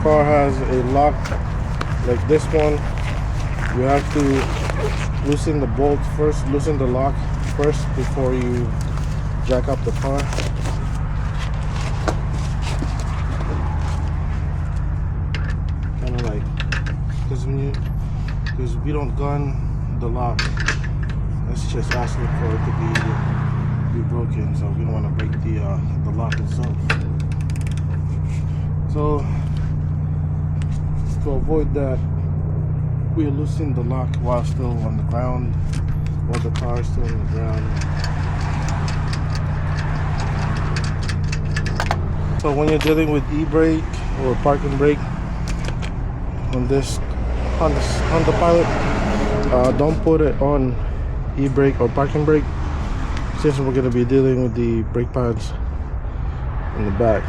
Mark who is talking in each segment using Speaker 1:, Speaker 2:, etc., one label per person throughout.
Speaker 1: car has a lock like this one, you have to loosen the bolt first, loosen the lock first before you jack up the car. Kind of like, because we don't gun the lock, that's just asking for it to be broken, so we don't want to break the lock itself. So to avoid that, we loosen the lock while still on the ground, while the car is still on the ground. So when you're dealing with e-brake or parking brake on the Pilot, don't put it on e-brake or parking brake, since we're going to be dealing with the brake pads in the back.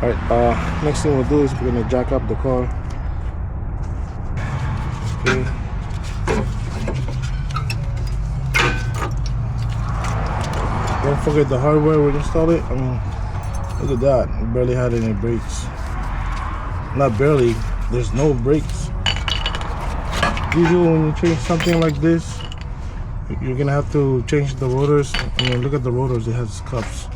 Speaker 1: Alright, next thing we'll do is we're going to jack up the car. Okay. Don't forget the hardware when you install it. I mean, look at that, it barely had any brakes. Not barely, there's no brakes. Usually when you change something like this, you're gonna have to change the rotors. I mean, look at the rotors, it has cups.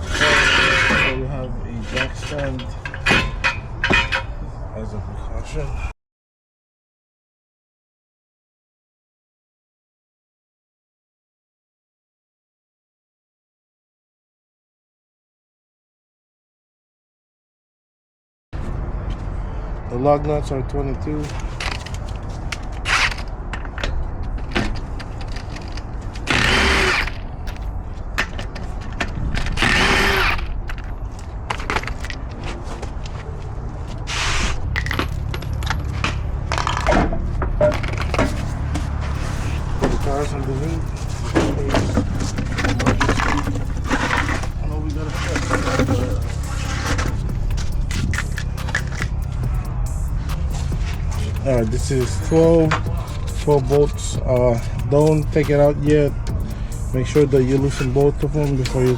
Speaker 1: So we have a jack stand as a precaution. The lug nuts are 22. Put the tires underneath. I know we gotta fix that, but this is 12 bolts. Don't take it out yet. Make sure that you loosen both of them before you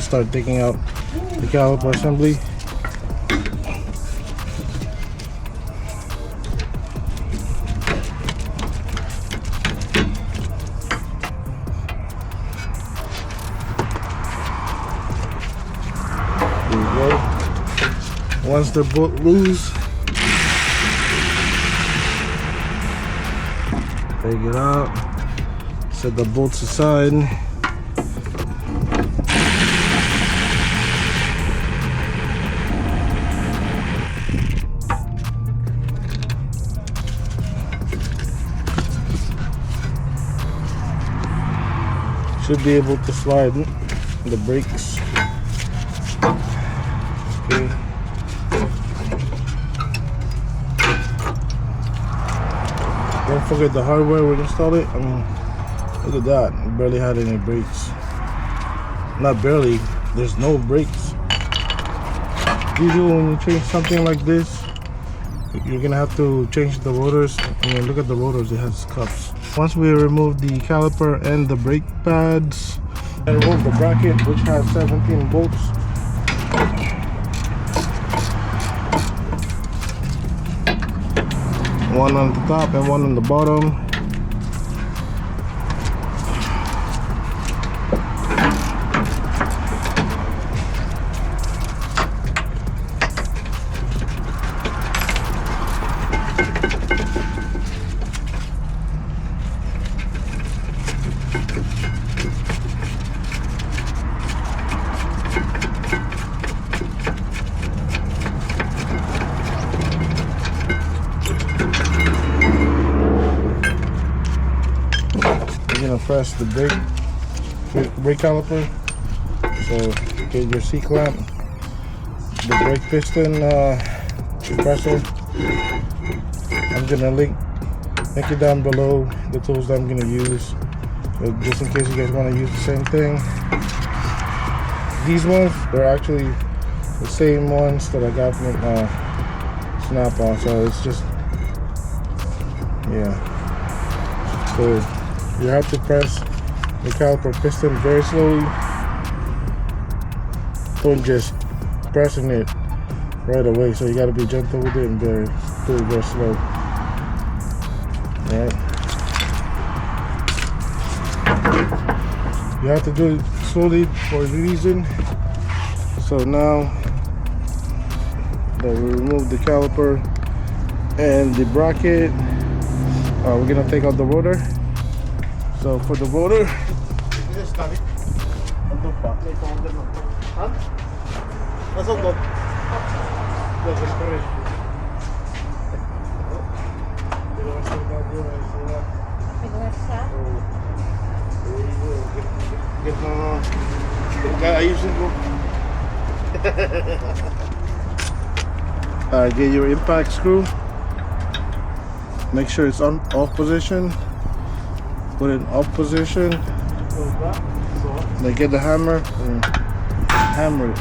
Speaker 1: start taking out the caliper assembly. There you go. Once they're both loose, take it out, set the bolts aside. Should be able to slide the brakes. Okay. Don't forget the hardware when you install it. I mean, look at that, it barely had any brakes. Not barely, there's no brakes. Usually when you change something like this, you're gonna have to change the rotors. I mean, look at the rotors, it has cups. Once we remove the caliper and the brake pads, and remove the bracket, which has 17 bolts. One on the top and one on the bottom. You're gonna press the brake caliper. So get your C clamp, the brake piston compressor. I'm gonna link it down below the tools that I'm gonna use, but just in case you guys want to use the same thing. These ones, they're actually the same ones that I got from Snap-on, so it's just, yeah. So you have to press the caliper piston very slowly. Don't just pressing it right away. So you got to be gentle with it and do it very slow. All right. You have to do it slowly for a reason. So now that we remove the caliper and the bracket, we're gonna take out the rotor. So for the rotor, get your impact screw. Make sure it's on off position. Put it in off position. Then get the hammer and hammer it.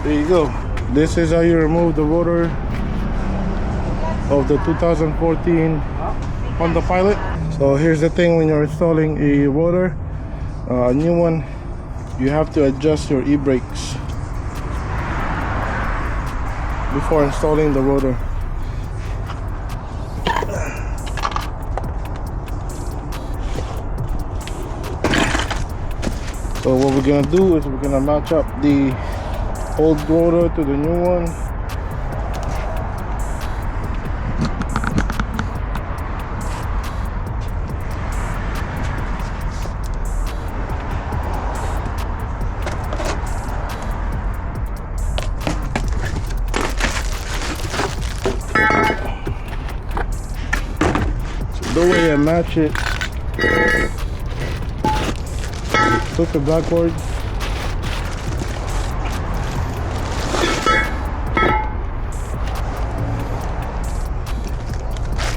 Speaker 1: There you go. This is how you remove the rotor of the 2014 Honda Pilot. So here's the thing: when you're installing a rotor, a new one, you have to adjust your e-brakes before installing the rotor. So what we're gonna do is we're gonna match up the old rotor to the new one. So the way I match it, flip it backwards.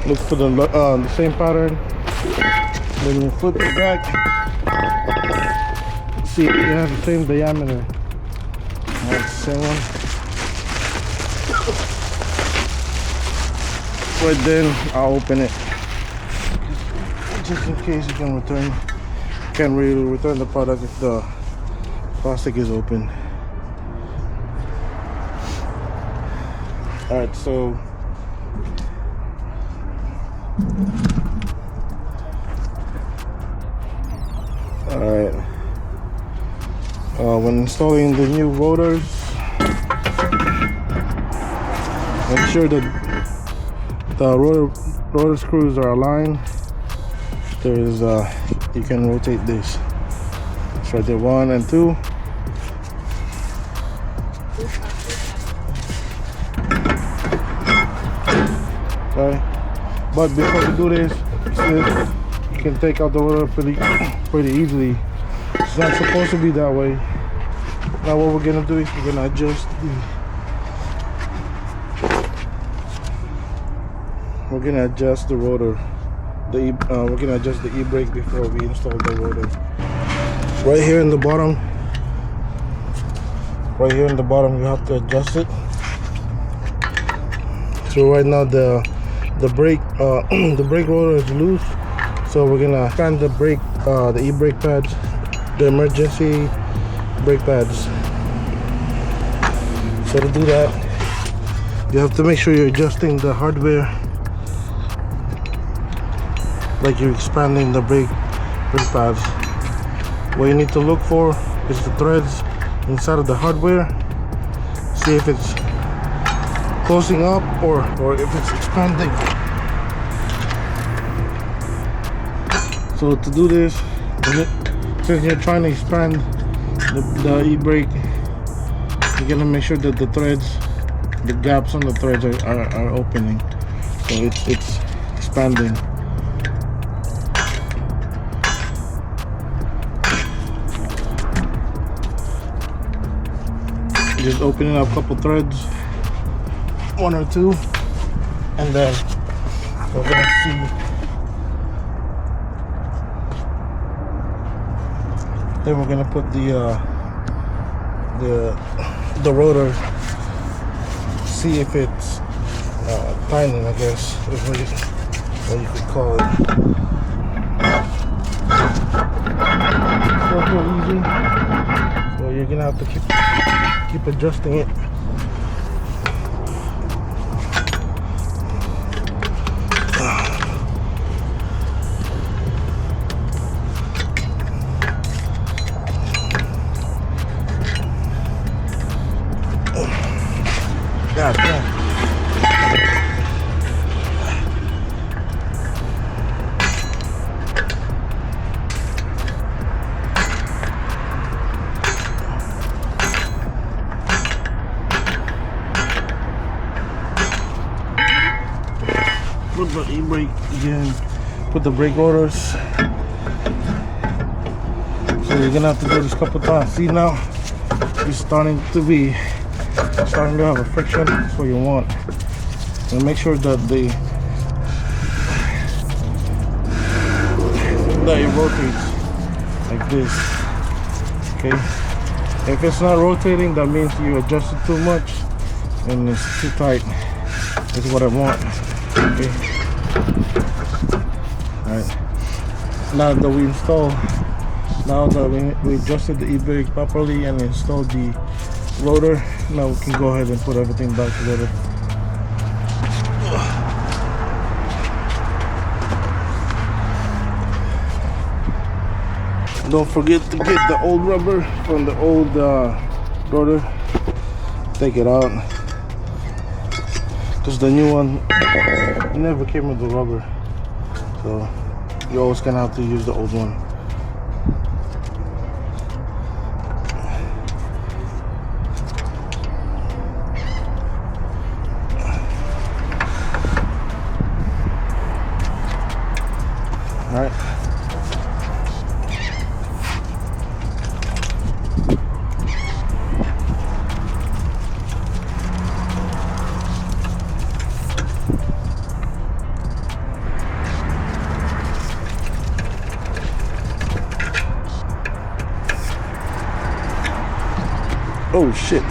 Speaker 1: Look for the same pattern. Then you flip it back. See if you have the same diameter. That's the same one. But then I'll open it just in case you can't really return the product if the plastic is open. Alright, so when installing the new rotors, make sure that the rotor screws are aligned. There's you can rotate this. It's right there, 1 and 2. Okay. But before you do this, you can take out the rotor pretty easily. It's not supposed to be that way. Now what we're gonna do is we're gonna adjust the rotor. We're gonna adjust the e-brake before we install the rotor. Right here in the bottom, you have to adjust it. So right now the brake rotor is loose, so we're gonna expand the the e-brake pads, the emergency brake pads. So to do that, you have to make sure you're adjusting the hardware like you're expanding the brake pads. What you need to look for is the threads inside of the hardware. See if it's closing up or if it's expanding. So to do this, since you're trying to expand the e-brake, you're gonna make sure that the threads, the gaps on the threads are opening, so it's expanding. Just opening up a couple threads, one or two, and then we're gonna see. Then we're gonna put the rotor, see if it's tightening, I guess, is what you could call it. It's not so easy, so you're gonna have to keep adjusting it. God damn. Put the e-brake again, put the brake rotors. So you're gonna have to do this a couple times. See, now it's starting to have a friction. That's what you want. And make sure that it rotates like this. Okay. If it's not rotating, that means you adjusted too much and it's too tight. That's what I want. Okay. Alright. Now that we adjusted the e-brake properly and installed the rotor, now we can go ahead and put everything back together. Don't forget to get the old rubber from the old rotor. Take it out, because the new one never came with the rubber, so you're always gonna have to use the old one. All right. Oh shit.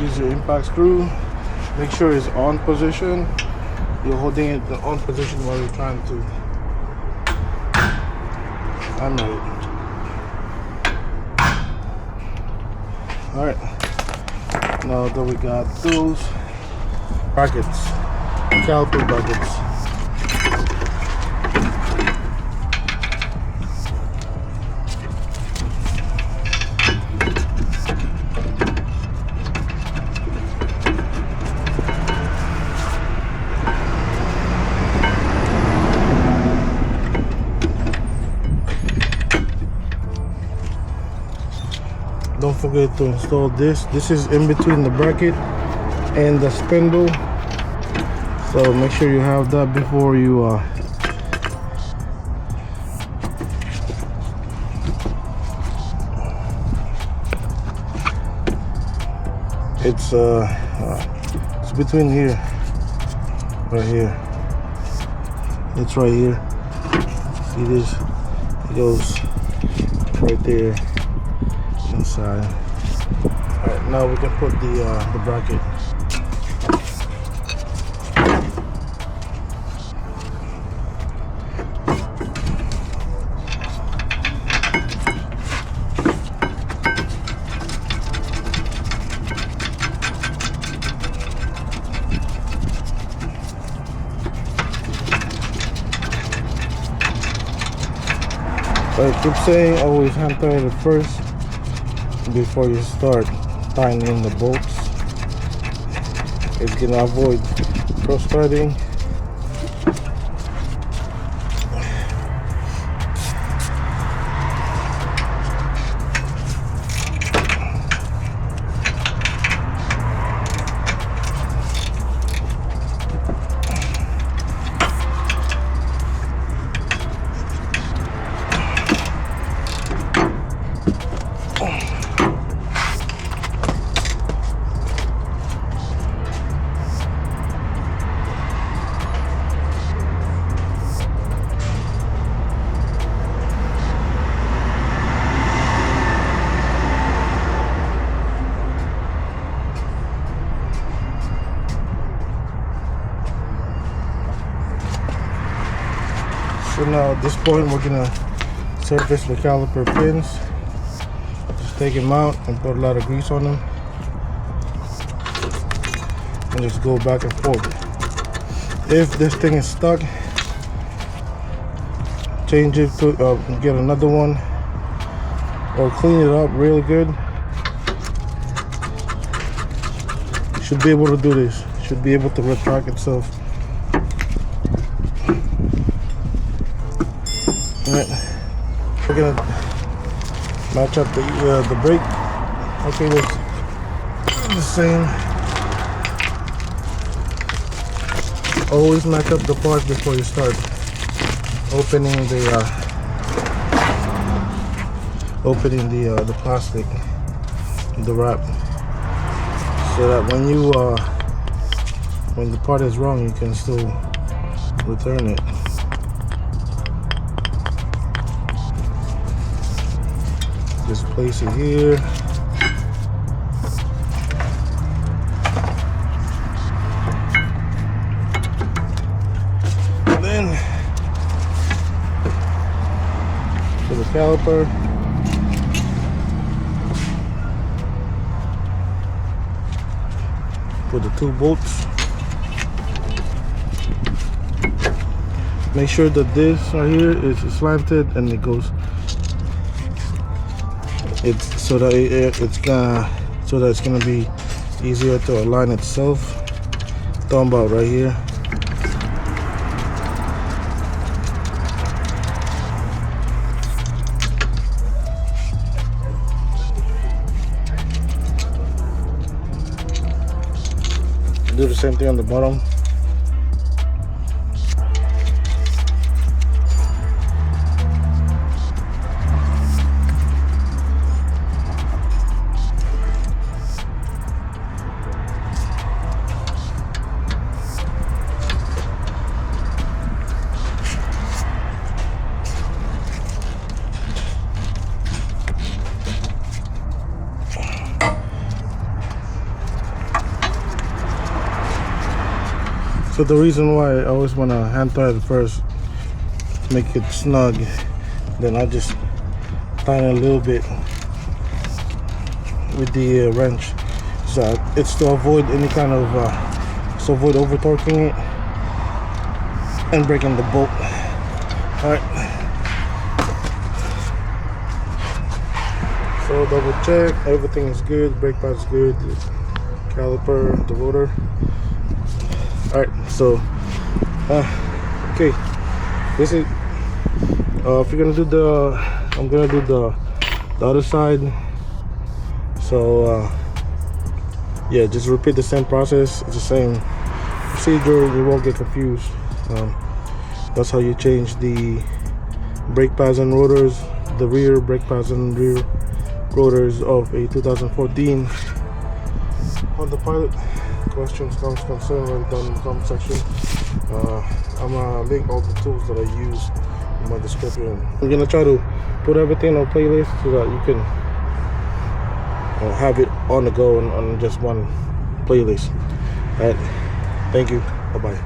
Speaker 1: Use your impact screw. Make sure it's on position. You're holding it in on position while you're trying to hammer it. Alright. Now that we got those brackets, caliper brackets. Don't forget to install this. This is in between the bracket and the spindle, so make sure you have that before you it's between here, right here. It's right here. See this? It goes right there inside. Alright, now we can put the bracket. So I keep saying always hand tighten it first before you start tightening the bolts. It's gonna avoid cross threading. So now at this point we're gonna surface the caliper pins. Just take them out and put a lot of grease on them, and just go back and forth. If this thing is stuck, change it to get another one, or clean it up really good. You should be able to do this. Should be able to retract itself. Alright, we're gonna match up the brake. Okay, that's the same. Always match up the parts before you start opening the plastic, the wrap, so that when the part is wrong, you can still return it. Just place it here. And then for the caliper, put the 2 bolts. Make sure that this right here is slanted and it goes. It's so that it's gonna be easier to align itself. Talking about right here. Do the same thing on the bottom. So the reason why I always want to hand tie it first, make it snug, then I just tighten a little bit with the wrench, so it's to avoid any kind of avoid over torquing it and breaking the bolt. All right, so double check everything is good, brake pad's good, the caliper, the rotor. All right, so okay, this is if you're gonna do I'm gonna do the other side. So yeah, just repeat the same process. It's the same procedure. You won't get confused. That's how you change the brake pads and rotors, the rear brake pads and rear rotors of a 2014 Honda Pilot. Questions, comments, concerns, write it down in the comment section. I'm gonna link all the tools that I use in my description. I'm gonna try to put everything on a playlist so that you can have it on the go and on just one playlist. All right, thank you. Bye bye.